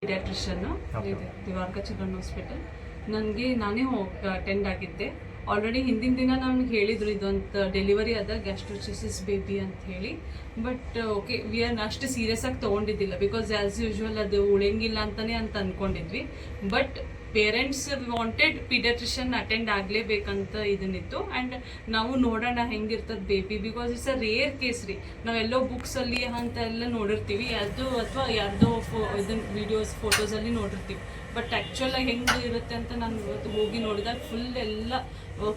Paediatrician ದಿವಾರ್ಕ children hospital. ನಾನೇ attend ಆಗಿದ್ದೆ. ಆಲ್ರೆಡಿ ಹಿಂದಿನ ದಿನ ನಮ್ಗೆ ಹೇಳಿದ್ರು ಇದೊಂದು ಡೆಲಿವರಿ ಅದ ಗ್ಯಾಸ್ಟ್ರೋಸಿಸ್ ಬೇಬಿ ಅಂತ ಹೇಳಿ. ಬಟ್ ಓಕೆ, ವಿ ಆರ್ ಅಷ್ಟು ಸೀರಿಯಸ್ ಆಗಿ ತೊಗೊಂಡಿದ್ದಿಲ್ಲ, ಬಿಕಾಸ್ ಆ್ಯಸ್ ಯೂಶ್ವಲ್ ಅದು ಉಳಿಯಂಗಿಲ್ಲ ಅಂತಲೇ ಅಂತ ಅಂದ್ಕೊಂಡಿದ್ವಿ. But parents wanted paediatrician attend ಆಗಲೇಬೇಕಂತ ಇದನ್ನಿತ್ತು. ಆ್ಯಂಡ್ ನಾವು ನೋಡೋಣ ಹೆಂಗಿರ್ತದೆ baby, because it's a rare case ರೀ. ನಾವೆಲ್ಲೋ ಬುಕ್ಸಲ್ಲಿ ಅಂತ ಎಲ್ಲ ನೋಡಿರ್ತೀವಿ, ಅದು ಅಥವಾ ಯಾರ್ದೋ ಇದನ್ನ ವೀಡಿಯೋಸ್ ಫೋಟೋಸಲ್ಲಿ ನೋಡಿರ್ತೀವಿ. ಬಟ್ ಆ್ಯಕ್ಚುಲಾಗಿ ಹೆಂಗೆ ಇರುತ್ತೆ ಅಂತ ನಾನು ಇವತ್ತು ಹೋಗಿ ನೋಡಿದಾಗ ಫುಲ್ ಎಲ್ಲ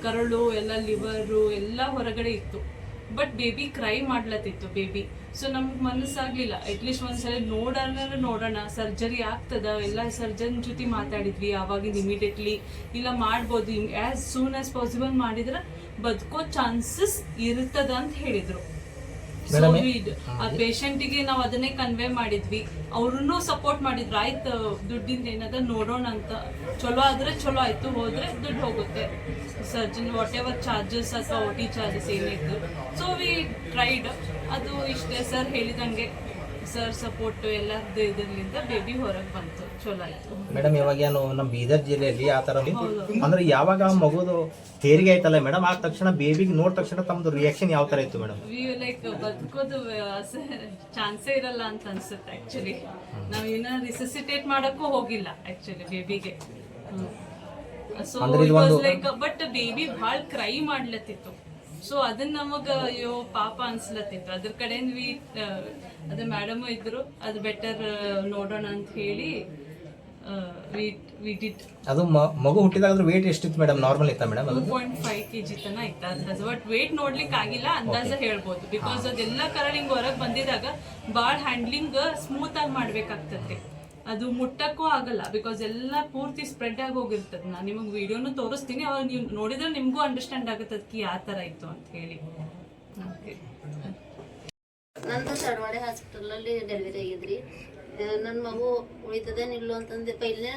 ಕರಳು ಎಲ್ಲ ಲಿವರು ಎಲ್ಲ ಹೊರಗಡೆ ಇತ್ತು. ಬಟ್ ಬೇಬಿ ಕ್ರೈ ಮಾಡ್ಲತ್ತಿತ್ತು ಬೇಬಿ. ಸೊ ನಮ್ಗೆ ಮನಸ್ಸಾಗಲಿಲ್ಲ, ಅಟ್ಲೀಸ್ಟ್ ಒಂದ್ಸಲ ನೋಡೋಣ ಸರ್ಜರಿ ಆಗ್ತದ. ಎಲ್ಲ ಸರ್ಜನ್ ಜೊತೆ ಮಾತಾಡಿದ್ವಿ ಆವಾಗಿಂದ. ಇಮಿಡಿಯೇಟ್ಲಿ ಇಲ್ಲ ಮಾಡ್ಬೋದು, ಆ್ಯಸ್ ಸೂನ್ ಆಸ್ ಪಾಸಿಬಲ್ ಮಾಡಿದ್ರೆ ಬದುಕೋ ಚಾನ್ಸಸ್ ಇರ್ತದ ಅಂತ ಹೇಳಿದರು. ಸೊ ಆ ಪೇಷಂಟಿಗೆ ನಾವು ಅದನ್ನೇ ಕನ್ವೆ ಮಾಡಿದ್ವಿ. ಅವ್ರೂ ಸಪೋರ್ಟ್ ಮಾಡಿದ್ರು, ಆಯ್ತು ದುಡ್ಡಿಂದ ಏನದ ನೋಡೋಣ ಅಂತ. ಚಲೋ ಆದ್ರೆ ಚಲೋ ಆಯ್ತು, ಹೋದ್ರೆ ದುಡ್ಡು ಹೋಗುತ್ತೆ. ಸರ್ಜನ್ ವಾಟ್ ಎವರ್ ಚಾರ್ಜಸ್ ಅಥವಾ OT ಚಾರ್ಜಸ್ ಏನಿತ್ತು. So we tried. ಅದು ಇಷ್ಟೇ, ಸರ್ ಹೇಳಿದಂಗೆ ಸರ್ ಸಪೋರ್ಟ್ ಎಲ್ಲರದ್ದು ಇದರಿಂದ ಬೇಬಿ ಹೊರಗೆ ಬಂತು, ಚಲೋ ಆಯ್ತು. ಮೇಡಮ್ ಇವಾಗ ಏನು ನಮ್ಮ ಬೀದರ್ ಜಿಲ್ಲೆಯಲ್ಲಿ ಆ ಥರ ಅಂದ್ರೆ ಯಾವಾಗ ಮಗುದು ಹೇರಿಗೆ ಆಯ್ತಲ್ಲ ಮೇಡಮ್, ಆ ತಕ್ಷಣ ಬೇಬಿಗೆ ನೋಡಿದ ತಕ್ಷಣ ತಮ್ಮದು ರಿಯಾಕ್ಷನ್ ಯಾವ ಥರ ಇತ್ತು ಮೇಡಮ್? ಲೈಕ್ ಬದುಕೋದು ಚಾನ್ಸೇ ಇರಲ್ಲ ಅಂತ ಅನ್ಸುತ್ತೆ ಆ್ಯಕ್ಚುಲಿ. ನಾವು ಇನ್ನ ರಿಸಸಿಟೇಟ್ ಮಾಡೋಕ್ಕೂ ಹೋಗಿಲ್ಲ ಆ್ಯಕ್ಚುಲಿ ಬೇಬಿಗೆ. ಸೊ ಲೈಕ್ ಬಟ್ ಬೇಬಿ ಭಾಳ ಕ್ರೈ ಮಾಡ್ಲತ್ತಿತ್ತು. ಸೊ ಅದನ್ನ ನಮಗ ಅಯ್ಯೋ ಪಾಪ ಅನ್ಸ್ಲತ್ತಿತ್ತು. ಅದ್ರ ಕಡೆಯಿಂದ ಅದೇ ಮೇಡಮ್ ಇದ್ರು, ಅದು ಬೆಟರ್ ನೋಡೋಣ ಅಂತ ಹೇಳಿ ಅದು ಮಗು ಹುಟ್ಟಿದಾಗ ವೇಟ್ ಎಷ್ಟಿತ್ತು ಮೇಡಮ್? ನಾರ್ಮಲ್ ಇತ್ತಾ ಮೇಡಮ್? 2.5 kg ತನ ಇತ್ತು ಅಂದಾಜು. ಬಟ್ ವೇಟ್ ನೋಡ್ಲಿಕ್ಕೆ ಆಗಿಲ್ಲ, ಅಂದಾಜ ಹೇಳ್ಬೋದು. ಬಿಕಾಸ್ ಅದೆಲ್ಲ ಕರಳಿಂಗ್ ಹೊರಗೆ ಬಂದಿದಾಗ ಭಾಳ ಹ್ಯಾಂಡ್ಲಿಂಗ್ ಸ್ಮೂತ್ ಆಗಿ ಮಾಡ್ಬೇಕಾಗ್ತದೆ. ಅದು ಮುಟ್ಟಕ್ಕೂ ಆಗಲ್ಲ, ಬಿಕಾಸ್ ಎಲ್ಲ ಪೂರ್ತಿ ಸ್ಪ್ರೆಡ್ ಆಗಿ ಹೋಗಿರ್ತದೆ. ನಾನು ನಿಮಗೆ ವಿಡಿಯೋನು ತೋರಿಸ್ತೀನಿ, ಅವಾಗ ನೀವು ನೋಡಿದ್ರೆ ನಿಮಗೂ ಅಂಡರ್ಸ್ಟ್ಯಾಂಡ್ ಆಗುತ್ತೆ ಅದಕ್ಕೆ ಯಾವ ಥರ ಇತ್ತು ಅಂತ ಹೇಳಿ. ನಂದು ಧಾರವಾಡ ಹಾಸ್ಪಿಟಲಲ್ಲಿ ಡೆಲಿವರಿ ಆಗಿದ್ರಿ. ನನ್ನ ಮಗು ಉಳಿತದೇನಿಲ್ಲ ಅಂತಂದು ಪೈಲೇ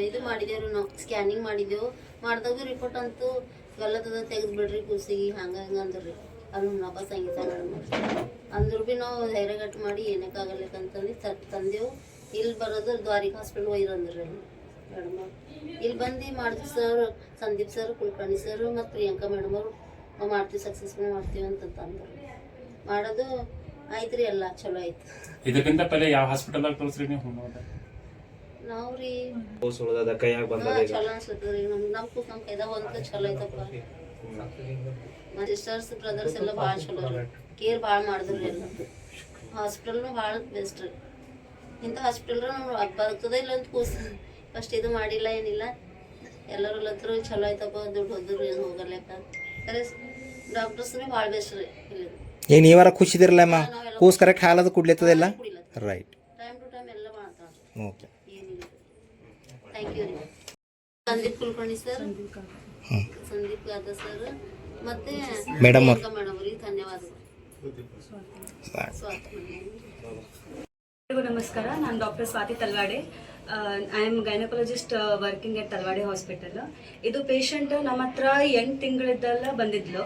ಇದು ಮಾಡಿದೆವು, ನಾವು ಸ್ಕ್ಯಾನಿಂಗ್ ಮಾಡಿದೆವು. ಮಾಡಿದಾಗ ರಿಪೋರ್ಟ್ ಅಂತೂ ಗಲ್ಲತ್ತದ ತೆಗೆದು ಬಿಡ್ರಿ ಕೂಸಿಗೆ ಹಂಗೆ ಅಂದ್ರಿ. ಅದು ನಬ್ಬ ಸಂಗೀತ ಮೇಡಮ್ ಅಂದ್ರೂ ಭೀ ನಾವು ಧೈರ್ಯಗಟ್ಟು ಮಾಡಿ ಏನಕ್ಕಾಗಲ್ಲಕ್ಕಂತಂದು ತಂದೆವು. ಇಲ್ಲಿ ಬರೋದು ದ್ವಾರಿಕ ಹಾಸ್ಪಿಟಲ್ ಒಯ್ರಂದ್ರಿ ಮೇಡಮ್. ಇಲ್ಲಿ ಬಂದು ಮಾಡಿದ್ವಿ sir, Sandeep sir, Kulkarni sir ಮತ್ತು ಪ್ರಿಯಾಂಕಾ ಮೇಡಮ್ ಅವರು ನಾವು ಮಾಡ್ತೀವಿ, ಸಕ್ಸಸ್ಫುಲ್ ಮಾಡ್ತೀವಿ ಅಂತ ಅಂದರು. ಮಾಡೋದು ಆಯ್ತು ರೀ, ಎಲ್ಲ ಚಲೋ ಆಯ್ತು. ಇದಕ್ಕಿಂತ ಪಹಲೆ ಯಾವ ಹಾಸ್ಪಿಟಲ್ ತೋರಿಸ್ರಿ ನೀವು? ನಾವು ರೀ ಚಲೋ ಅನ್ಸುತ್ತೆ ನಮ್ಮ ಕೈದಾಗ ಒಂದು ಚಲೋ ಐತಪ್ಪ. ನಮ್ಮ ಸಿಸ್ಟರ್ಸ್ ಬ್ರದರ್ಸ್ ಎಲ್ಲ ಭಾಳ ಚಲೋ ರೀ, ಕೇರ್ ಭಾಳ ಮಾಡಿದ್ರಿ. ಎಲ್ಲ ಹಾಸ್ಪಿಟಲ್ನು ಭಾಳ ಬೆಸ್ಟ್ ರೀ. ಇಂಥ ಹಾಸ್ಪಿಟಲ್ ನಾವು ಬರ್ತದೆ ಇಲ್ಲ ಅಂತ ಕೂಸ್ ಫಸ್ಟ್ ಇದು ಮಾಡಿಲ್ಲ ಏನಿಲ್ಲ. ಎಲ್ಲರೂ ಹತ್ರ ಚಲೋ ಆಯ್ತಪ್ಪ, ದುಡ್ಡು ಹೋದ್ರು ಏನು ಹೋಗಲ್ಲಕ್ಕ. ಖರೆ ಡಾಕ್ಟರ್ಸ್ನೇ ಭಾಳ ಬೆಸ್ಟ್ ರೀ. ಇಲ್ಲಿ ಈಗ ನೀವಾರ ಖುಷಿದಿರಲ್ಲ ಅಮ್ಮ? ಕೂಸ್ ಕರೆಕ್ಟ್ ಹಾಲದು ಕುಡ್ಲಿತ್ತದಿಲ್ಲ? ರೈಟ್, ಟೈಮ್ ಟು ಟೈಮ್ ಎಲ್ಲ ಮಾಡ್ತಾರೆ. ಓಕೆ, ಏನಿಲ್ಲ. ಥ್ಯಾಂಕ್ ಯು ರೀ. ಸಂದೀಪ್ ಕುಲಕರ್ಣಿ ಸರ್, ಸಂದೀಪ್ ಗಾದ ಸರ್ ಮತ್ತೆ ಮೇಡಮ್ ಅವರಿಗೆ ಧನ್ಯವಾದಗಳು. ನಮಸ್ಕಾರ, ನಾನು doctor Swati Talwade. I am gynaecologist working at Talwade hospital. ಇದು ಪೇಷಂಟ್ ನಮ್ಮ ಹತ್ರ 8 ತಿಂಗಳಿದ್ದೆಲ್ಲ ಬಂದಿದ್ಲು.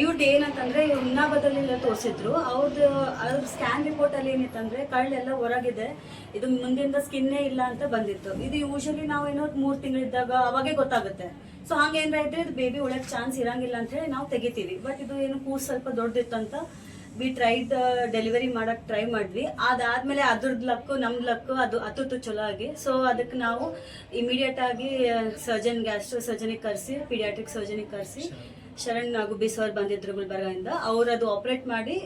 ಇವ್ರದ್ದು ಏನಂತಂದರೆ ಹುನ್ನಾಬದಲ್ಲೆಲ್ಲ ತೋರಿಸಿದ್ರು. ಅವ್ರ ಸ್ಕ್ಯಾನ್ ರಿಪೋರ್ಟಲ್ಲಿ ಏನಿತ್ತಂದರೆ ಕಳ್ಳೆಲ್ಲ ಹೊರಗಿದೆ, ಇದು ಮುಂದಿಂದ ಸ್ಕಿನ್ನೇ ಇಲ್ಲ ಅಂತ ಬಂದಿತ್ತು. ಇದು ಯೂಶಲಿ ನಾವೇನೋ 3 ತಿಂಗಳಿದ್ದಾಗ ಅವಾಗೇ ಗೊತ್ತಾಗುತ್ತೆ. ಸೊ ಹಂಗೇನಾರ ಇದ್ರೆ ಇದು ಬೇಬಿ ಉಳಕ್ಕೆ ಚಾನ್ಸ್ ಇರಂಗಿಲ್ಲ ಅಂತ ಹೇಳಿ ನಾವು ತೆಗಿತೀವಿ. ಬಟ್ ಇದು ಏನು ಕೂಸು ಸ್ವಲ್ಪ ದೊಡ್ಡದಿತ್ತು ಅಂತ ವಿ ಟ್ರೈಡ್ ಡೆಲಿವರಿ ಮಾಡೋಕ್ಕೆ ಟ್ರೈ ಮಾಡಿದ್ವಿ. ಅದಾದಮೇಲೆ ಅದ್ರದ್ದು ಲಕ್ಕು ನಮ್ಮ ಲಕ್ಕು ಅದು ಹತ್ತು ಚಲೋ ಆಗಿ. ಸೊ ಅದಕ್ಕೆ ನಾವು ಇಮಿಡಿಯೇಟ್ ಆಗಿ ಗ್ಯಾಸ್ಟ್ರೋ ಸರ್ಜನಿಗೆ ಕರೆಸಿ, ಪೀಡಿಯಾಟ್ರಿಕ್ ಸರ್ಜನಿಗೆ ಕರೆಸಿ, ಶರಣ್ ಗುಬ್ಬಿ ಸರ್ ಬಂದಿದ್ರು ಗುಲ್ಬರ್ಗಾಯಿಂದ. ಅವ್ರು ಅದು ಆಪ್ರೇಟ್ ಮಾಡಿ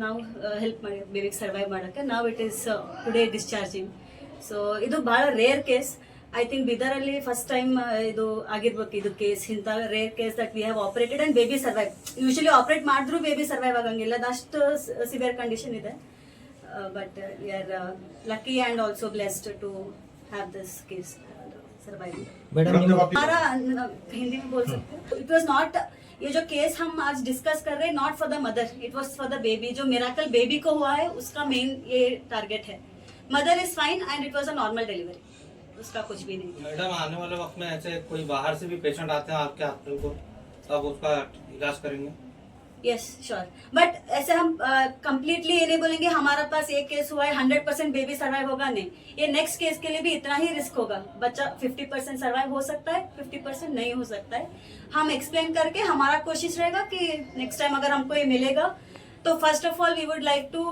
ನಾವು ಹೆಲ್ಪ್ ಮಾಡಿ ಬೇಬಿಗೆ ಸರ್ವೈವ್ ಮಾಡೋಕ್ಕೆ. ನಾವು it is today discharging. So ಇದು ಭಾಳ ರೇರ್ ಕೇಸ್. ಐ ಥಿಂಕ್ ಬೀದರಲ್ಲಿ ಫಸ್ಟ್ ಟೈಮ್ ಇದು ಆಗಿರ್ಬೇಕು. ಇದು ಕೇಸ್ ಇಂಥ rare case that we have operated and baby survive. Usually operate ಮಾಡಿದ್ರೂ ಬೇಬಿ ಸರ್ವೈವ್ ಆಗಂಗಿಲ್ಲ, ಅದಷ್ಟು ಸಿವಿಯರ್ ಕಂಡೀಷನ್ ಇದೆ. But we are lucky and also blessed to have this case survive. Madam Hindi में बोल सकते हो. इट वॉज नॉट ये जो केस हम आज डिस्कस कर रहे हैं not for the mother, it was for the baby. जो मिराकल बेबी को हुआ है उसका मेन ये टारगेट है. Mother is fine and it was a normal delivery, उसका कुछ भी नहीं. मैडम आने वाले वक्त में ऐसे कोई बाहर से भी पेशेंट आते हैं आपके हॉस्पिटल को, तब उसका इलाज करेंगे? यस श्योर, बट ऐसे हम कंप्लीटली ये नहीं बोलेंगे हमारे पास एक केस हुआ है 100% बेबी सर्वाइव होगा, नहीं. ये नेक्स्ट केस के लिए भी इतना ही रिस्क होगा. बच्चा 50% सर्वाइव हो सकता है, 50% नहीं हो सकता है. हम एक्सप्लेन करके हमारा कोशिश रहेगा कि नेक्स्ट टाइम अगर हमको ये मिलेगा तो first of all we would like to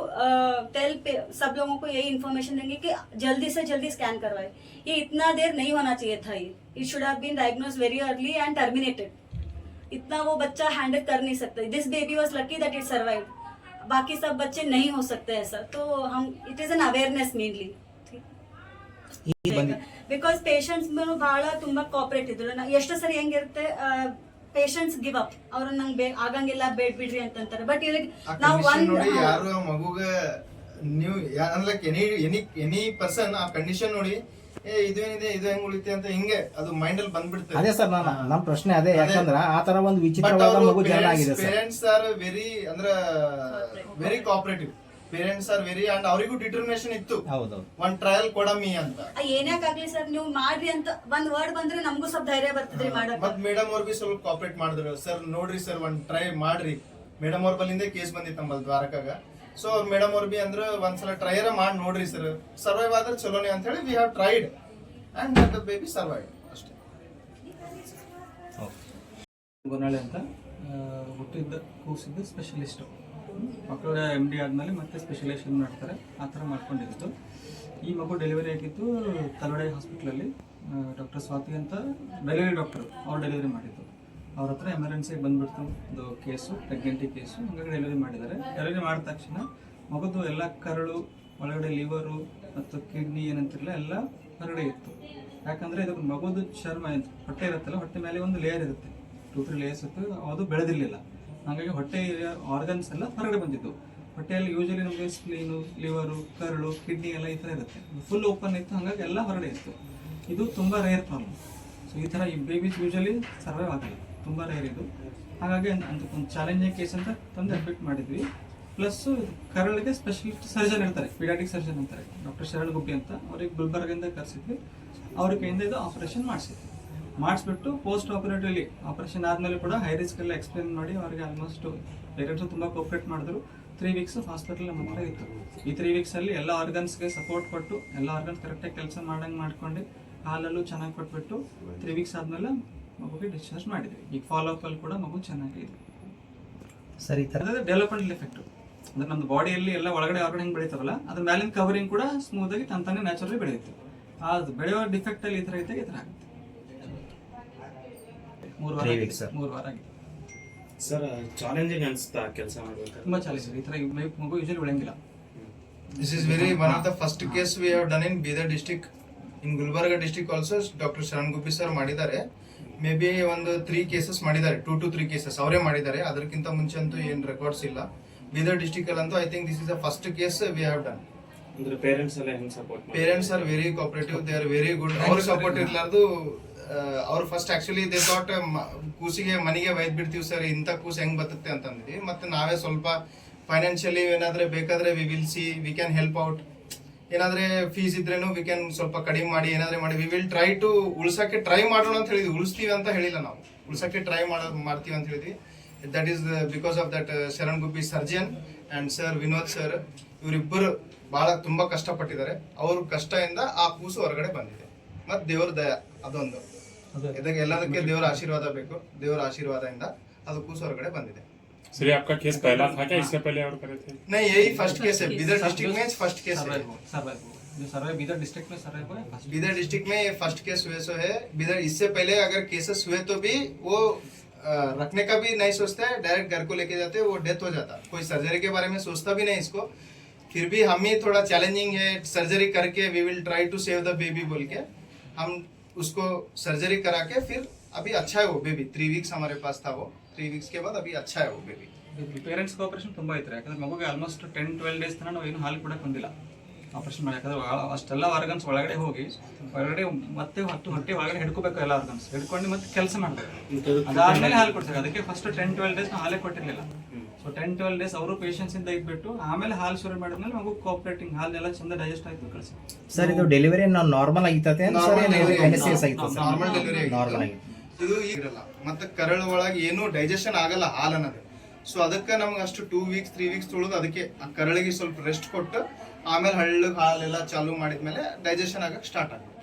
tell सब लोगों को यही इन्फॉर्मेशन देंगे कि जल्दी से जल्दी स्कैन करवाए. ये इतना देर नहीं होना चाहिए था. ये it should have been diagnose very early and terminated. इतना वो बच्चा हैंडल कर नहीं सकता. This baby was lucky that it survived. बाकी सब बच्चे नहीं हो सकते ऐसा. तो हम it is an awareness mainly because patients ಬಹಳ ತುಂಬಾ ಕೋಆಪರೇಟ್ ಇದ್ರು. ಎಷ್ಟೋ ಸರಿ ಹೆಂಗಿರುತ್ತೆ ಪೇಷಂಟ್ಸ್ ಗಿವ್ ಅಪ್, ಅವ್ರು ನಂಗೆ ಆಗಂಗಿಲ್ಲ ಬೇಡ ಬಿಡ್ರಿ ಅಂತಂತಾರೆ. ಬಟ್ ಇವ್ರಿಗೆ ನಾವು ನೋಡಿ ಯಾರು ಆ ಮಗುಗೆ ನೀವು ಲೈಕ್ ಎನಿ ಪರ್ಸನ್ ಆ ಕಂಡೀಷನ್ ನೋಡಿ ಇದೇನಿದೆ ಇದು ಹೆಂಗ್ ಉಳಿತೆ ಅಂತ ಹಿಂಗೆ ಅದು ಮೈಂಡ್ ಅಲ್ಲಿ ಬಂದ್ಬಿಡ್ತದೆ. ಅದೇ ಸರ್ ನಮ್ಮ ಪ್ರಶ್ನೆ ಅದೇ, ಯಾಕಂದ್ರೆ ಆ ತರ ಒಂದು ವಿಚಿತ್ರವಾದ ಮಗು ಜನ ಆಗಿದೆ ಸರ್. ಪೇರೆಂಟ್ಸ್ ಆರ್ ವೆರಿ ಅಂದ್ರೆ very cooperative. Parents are very and ಅವರಿಗೂ ಡಿಟರ್ಮಿನೇಷನ್ ಇತ್ತು. ಹೌದೌದು, ಒಂದ್ ಟ್ರಯಲ್ ಕೊಡಮಿ ಅಂತ. ಏನಾಗ್ಲಿ ಸರ್ ನೀವು ಮಾಡ್ರಿ ಅಂತ ಒಂದ್ ವರ್ಡ್ ಬಂದ್ರೆ ನಮಗೂ ಸ್ವಲ್ಪ ಧೈರ್ಯ ಬರ್ತದ್ರಿ ಮಾಡಕ್. ಮತ್ ಮೇಡಮ್ ಅವ್ರು ಬಿ ಸ್ವಲ್ಪ ಕೋಆಪರೇಟ್ ಮಾಡಿದ್ರು. ಸರ್ ನೋಡ್ರಿ ಸರ್ ಒಂದ್ ಟ್ರೈ ಮಾಡ್ರಿ. ಮೇಡಮ್ ಅವ್ರ ಬಲ್ಲಿಂದ ಕೇಸ್ ಬಂದಿತ್ತು ನಮ್ಮಲ್ಲಿ ದ್ವಾರಕಾಗ. ಸೊ ಅವ್ರ ಮೇಡಮ್ ಅವ್ರ ಬಿ ಅಂದ್ರೆ ಒಂದ್ಸಲ ಟ್ರೈರ ಮಾಡಿ ನೋಡ್ರಿ ಸರ್, ಸರ್ವೈವ್ ಆದ್ರೆ ಚಲೋನೆ ಅಂತ ಹೇಳಿ we have tried and the baby survive ಅಷ್ಟೇ. ಗೊನಾಳೆ ಅಂತ ಹುಟ್ಟಿದ್ದ ಕೂಸಿದ್ದು ಸ್ಪೆಷಲಿಸ್ಟು. ಮಕ್ಕಳ MD ಆದಮೇಲೆ ಮತ್ತೆ ಸ್ಪೆಷಲೈಸೇಷನ್ ಮಾಡ್ತಾರೆ, ಆ ಥರ ಮಾಡ್ಕೊಂಡಿದ್ದು. ಈ ಮಗು ಡೆಲಿವರಿ ಆಗಿದ್ದು ತಲವಾಡೆ ಹಾಸ್ಪಿಟ್ಲಲ್ಲಿ. ಡಾಕ್ಟರ್ ಸ್ವಾತಿ ಅಂತ ಡೆಲಿವರಿ ಡಾಕ್ಟರ್, ಅವ್ರು ಡೆಲಿವರಿ ಮಾಡಿದ್ದು. ಅವ್ರ ಹತ್ರ ಎಮರ್ಜೆನ್ಸಿಗೆ ಬಂದ್ಬಿಡ್ತು ಒಂದು ಕೇಸು, ಪ್ರೆಗ್ನೆಂಟಿ ಕೇಸು. ಹಂಗಾಗಿ ಡೆಲಿವರಿ ಮಾಡಿದ್ದಾರೆ. ಡೆಲಿವರಿ ಮಾಡಿದ ತಕ್ಷಣ ಮಗುದು ಎಲ್ಲ ಕರಳು, ಒಳಗಡೆ ಲಿವರು ಮತ್ತು ಕಿಡ್ನಿ ಏನಂತಿರಲ್ಲ ಎಲ್ಲ ಹೊರಗಡೆ ಇತ್ತು. ಯಾಕಂದರೆ ಇದು ಮಗುದು ಚರ್ಮ ಹೊಟ್ಟೆ ಇರುತ್ತಲ್ಲ, ಹೊಟ್ಟೆ ಮೇಲೆ ಒಂದು ಲೇಯರ್ ಇರುತ್ತೆ, 2-3 ಲೇಯರ್ಸ್ ಇತ್ತು, ಅದು ಬೆಳೆದಿರಲಿಲ್ಲ. ಹಾಗಾಗಿ ಹೊಟ್ಟೆ ಆರ್ಗನ್ಸ್ ಎಲ್ಲ ಹೊರಗಡೆ ಬಂದಿದ್ದು. ಹೊಟ್ಟೆಯಲ್ಲಿ ಯೂಶಲಿ ನಮಗೆ ಸ್ಪ್ಲೀನು, ಲಿವರು, ಕರಳು, ಕಿಡ್ನಿ ಎಲ್ಲ ಈ ಥರ ಇರುತ್ತೆ. ಫುಲ್ ಓಪನ್ ಇತ್ತು, ಹಾಗಾಗಿ ಎಲ್ಲ ಹೊರಗಡೆ ಇತ್ತು. ಇದು ತುಂಬ ರೇರ್ ಪ್ರಾಬ್ಲಮ್. ಸೊ ಈ ಥರ ಈ ಬೇಬೀಸ್ ಯೂಶಲಿ ಸರ್ವೈವ್ ಆಗಲ್ಲ, ತುಂಬ ರೇರ್ ಇದು. ಹಾಗಾಗಿ ಅಂತ ಒಂದು ಚಾಲೆಂಜಿಂಗ್ ಕೇಸ್ ಅಂತ ತಂದು ಅಡ್ಮಿಟ್ ಮಾಡಿದ್ವಿ. ಪ್ಲಸ್ ಕರಳಿಗೆ ಸ್ಪೆಷಲಿಸ್ಟ್ ಸರ್ಜನ್ ಇರ್ತಾರೆ, ಪೀಡಿಯಾಟಿಕ್ ಸರ್ಜನ್ ಅಂತಾರೆ, ಡಾಕ್ಟರ್ ಶರಣ್ ಗುಬ್ಬಿ ಅಂತ. ಅವ್ರಿಗೆ ಗುಲ್ಬರ್ಗಿಂದ ಕರೆಸಿದ್ವಿ. ಅವ್ರ ಕೈಯಿಂದ ಇದು ಆಪರೇಷನ್ ಮಾಡಿಸಿದ್ವಿ. ಮಾಡಿಸ್ಬಿಟ್ಟು ಪೋಸ್ಟ್ ಆಪರೇಟಿವ್ಲಿ ಆಪರೇಷನ್ ಆದಮೇಲೆ ಕೂಡ ಹೈ ರಿಸ್ಕ್ ಎಲ್ಲ ಎಕ್ಸ್ಪ್ಲೇನ್ ಮಾಡಿ ಅವ್ರಿಗೆ ಆಲ್ಮೋಸ್ಟ್ ಪೇರೆಂಟ್ಸು ತುಂಬ ಕೋಪ್ರೇಟ್ ಮಾಡಿದ್ರು. 3 ವೀಕ್ಸ್ ಹಾಸ್ಪಿಟಲ್ ನಮ್ಮ ಹತ್ರ ಇತ್ತು. ಈ 3 ವೀಕ್ಸಲ್ಲಿ ಎಲ್ಲ ಆರ್ಗನ್ಸ್ಗೆ ಸಪೋರ್ಟ್ ಕೊಟ್ಟು, ಎಲ್ಲ ಆರ್ಗನ್ಸ್ ಕರೆಕ್ಟಾಗಿ ಕೆಲಸ ಮಾಡಂಗೆ ಮಾಡ್ಕೊಂಡು, ಹಾಲಲ್ಲೂ ಚೆನ್ನಾಗಿ ಕೊಟ್ಬಿಟ್ಟು 3 ವೀಕ್ಸ್ ಆದಮೇಲೆ ಮಗುಗೆ ಡಿಸ್ಚಾರ್ಜ್ ಮಾಡಿದ್ವಿ. ಈಗ ಫಾಲೋ ಅಪ್ ಅಲ್ಲಿ ಕೂಡ ಮಗು ಚೆನ್ನಾಗಿದೆ. ಸರಿ, ಈ ಥರ ಡೆವಲಪ್ಮೆಂಟಲ್ ಎಫೆಕ್ಟು ಅಂದ್ರೆ ನಮ್ಮ ಬಾಡಿಯಲ್ಲಿ ಎಲ್ಲ ಒಳಗಡೆ ಆರ್ಗನ್ ಹೆಂಗೆ ಬೆಳೀತಾವಲ್ಲ, ಅದ್ರ ಮೇಲಿನ ಕವರಿಂಗ್ ಕೂಡ ಸ್ಮೂತಾಗಿ ತಾನೇ ನ್ಯಾಚುರಲಿ ಬೆಳೆಯುತ್ತೆ. ಅದು ಬೆಳೆಯೋ ಡಿಫೆಕ್ಟಲ್ಲಿ ಈ ಥರ ಇದ್ದಾಗ ಈ ಥರ ಆಗುತ್ತೆ. 3 ವಾರ ಆಗಿದೆ ಸರ್. ಚಾಲೆಂಜಿಂಗ್ ಅನ್ಸುತ್ತಾ ಕೆಲಸ ಮಾಡ್ಬೇಕಾದ್ರೆ? ತುಂಬ ಚಾಲೆಂಜ್. ಈ ಥರ ಮಗು usually ಬೆಳೆಯಂಗಿಲ್ಲ. This is very one of the first case we have done in Bidar district. In Gulbarga district also Dr. Sharan Guppi sir ಮಾಡಿದ್ದಾರೆ. ಮೇ ಬಿ ಒಂದು 3 ಕೇಸಸ್ ಮಾಡಿದ್ದಾರೆ, 2 to 3 ಕೇಸಸ್ ಅವರೇ ಮಾಡಿದ್ದಾರೆ. ಅದಕ್ಕಿಂತ ಮುಂಚೆ ಅಂತೂ ಏನು ರೆಕಾರ್ಡ್ಸ್ ಇಲ್ಲ. ಬೀದರ್ ಡಿಸ್ಟ್ರಿಕ್ಟ್ ಅಲ್ಲಂತೂ I think this is the first case we have done. ಅಂದ್ರೆ ಪೇರೆಂಟ್ಸ್ ಎಲ್ಲ ಹೆಂಗ್ support? Parents are very cooperative, they are very good. ಅವ್ರ ಸಪೋರ್ಟ್ ಇರ್ಲಾರ್ದು ಅವ್ರು ಫಸ್ಟ್ ಆಕ್ಚುಲಿ ದೇ ಥಾಟ್ ಕೂಸಿಗೆ ಮನೆಗೆ ಒಯ್ದು ಬಿಡ್ತೀವಿ ಸರ್, ಇಂಥ ಕೂಸು ಹೆಂಗ್ ಬರುತ್ತೆ ಅಂತಂದ್ವಿ. ಮತ್ತೆ ನಾವೇ ಸ್ವಲ್ಪ ಫೈನಾನ್ಷಿಯಲಿ ಏನಾದ್ರೆ ಬೇಕಾದ್ರೆ we will see, we can help out. ಏನಾದ್ರೆ ಫೀಸ್ ಇದ್ರೇನು ವಿ ಕ್ಯಾನ್ ಸ್ವಲ್ಪ ಕಡಿಮೆ ಮಾಡಿ ಏನಾದ್ರೆ ಮಾಡಿ ವಿ ವಿಲ್ ಟ್ರೈ ಟು ಉಳ್ಸಕ್ಕೆ ಟ್ರೈ ಮಾಡೋಣ ಅಂತ ಹೇಳಿದ್ವಿ. ಉಳಿಸ್ತೀವಿ ಅಂತ ಹೇಳಿಲ್ಲ ನಾವು, ಉಳ್ಸಕ್ಕೆ ಟ್ರೈ ಮಾಡ್ತೀವಿ ಅಂತ ಹೇಳಿದ್ವಿ. That is because of that Sharan Gubbi surgeon and sir Vinod sir, ಇವರಿಬ್ಬರು ಬಹಳ ತುಂಬಾ ಕಷ್ಟಪಟ್ಟಿದ್ದಾರೆ. ಅವ್ರ ಕಷ್ಟದಿಂದ ಆ ಕೂಸು ಹೊರಗಡೆ ಬಂದಿದೆ. ಮತ್ತೆ ದೇವ್ರ ದಯ ಅದೊಂದು, ಇದಕ್ಕೆ ಎಲ್ಲದಕ್ಕೆ ದೇವರ ಆಶೀರ್ವಾದ ಬೇಕು. ದೇವರ ಆಶೀರ್ವಾದದಿಂದ ಅದು ಕೂಸು ಹೊರಗಡೆ ಬಂದಿದೆ. सर आपका केस पहला था क्या? इससे पहले और करे थे? नहीं, यही फर्स्ट केस है. बीदर डिस्ट्रिक्ट में फर्स्ट केस है. सर्वे बीदर डिस्ट्रिक्ट में सर्वे हुआ है. बीदर डिस्ट्रिक्ट में फर्स्ट केस हुए सो है. बीदर इससे पहले अगर केसेस हुए तो भी वो रखने का भी नहीं सोचते, डायरेक्ट घर को लेके जाते, वो डेथ हो जाता. कोई सर्जरी के बारे में सोचता भी नहीं इसको. फिर भी हम ही थोड़ा चैलेंजिंग है, सर्जरी करके we will try to save the baby बोल के हम उसको सर्जरी करा के फिर अभी अच्छा है वो बेबी. 3 वीक्स हमारे पास था वो. 3 वीक्स के बाद अभी अच्छा है वो बेबी. ಪೇರೆಂಟ್ಸ್ ಕೋಆಪರೇಷನ್ ತುಂಬ ಐತ್ರಿ. ಯಾಕಂದ್ರೆ ಮಗುಗೆ ಆಲ್ಮೋಸ್ಟ್ 10-12 ಡೇಸ್ ತನಕ ನಾವು ಏನು ಹಾಲು ಕೂಡ ಬಂದಿಲ್ಲ. ಆಪರೇಷನ್ ಮಾಡಿ. ಯಾಕಂದ್ರೆ ಅಷ್ಟೆಲ್ಲ ಆರ್ಗನ್ಸ್ ಒಳಗಡೆ ಹೋಗಿ ಮತ್ತೆ ಹೊಟ್ಟೆ ಒಳಗಡೆ ಹಿಡ್ಕೋಬೇಕು ಎಲ್ಲ ಆರ್ಗನ್ಸ್ ಹಿಡ್ಕೊಂಡು ಮತ್ತೆ ಕೆಲಸ ಮಾಡ್ಬೇಕು. ಅದಾದ್ಮೇಲೆ ಹಾಲು ಕೊಡ್ತಾರೆ. ಅದಕ್ಕೆ ಫಸ್ಟ್ 10-12 ಡೇಸ್ ನಾವು ಹಾಲೇ ಕೊಟ್ಟಿರಲಿಲ್ಲ. ಸೊ 10-12 ಡೇಸ್ ಅವರು ಪೇಷನ್ಸ್ ಇಂದ ಇದ್ಬಿಟ್ಟು ಆಮೇಲೆ ಹಾಲು ಶುರು ಮಾಡಿದ್ಮೇಲೆ ಮಗು ಕೋಆಪರೇಟಿಂಗ್ ಹಾಲೆಲ್ಲ ಚಂದ ಡೈಜೆಸ್ಟ್ ಆಯ್ತು ಕಳಿಸಿ. ಸರ್ ಇದು ಡೆಲಿವರಿ ನಾರ್ಮಲ್ ಆಗಿತ್ತತೆ ನಾರ್ಮಲ್ ಡೆಲಿವರಿ ನಾರ್ಮಲ್ ಆಗಿತ್ತು. ಇದು ಇರಲ್ಲ ಮತ್ತೆ ಕರಳ ಒಳಗೆ ಏನು ಡೈಜೆಷನ್ ಆಗಲ್ಲ ಹಾಲು ಅನ್ನೋದು. ಸೊ ಅದಕ್ಕೆ ನಮ್ಗೆ ಅಷ್ಟು 2 ವೀಕ್ಸ್ 3 ವೀಕ್ಸ್ ತೊಳೆದು ಅದಕ್ಕೆ ಆ ಕರಳಿಗೆ ಸ್ವಲ್ಪ ರೆಸ್ಟ್ ಕೊಟ್ಟು ಆಮೇಲೆ ಹಳ್ಳಗೆ ಹಾಲೆಲ್ಲ ಚಾಲೂ ಮಾಡಿದ್ಮೇಲೆ ಡೈಜೆಷನ್ ಆಗಕ್ಕೆ ಸ್ಟಾರ್ಟ್ ಆಗುತ್ತೆ.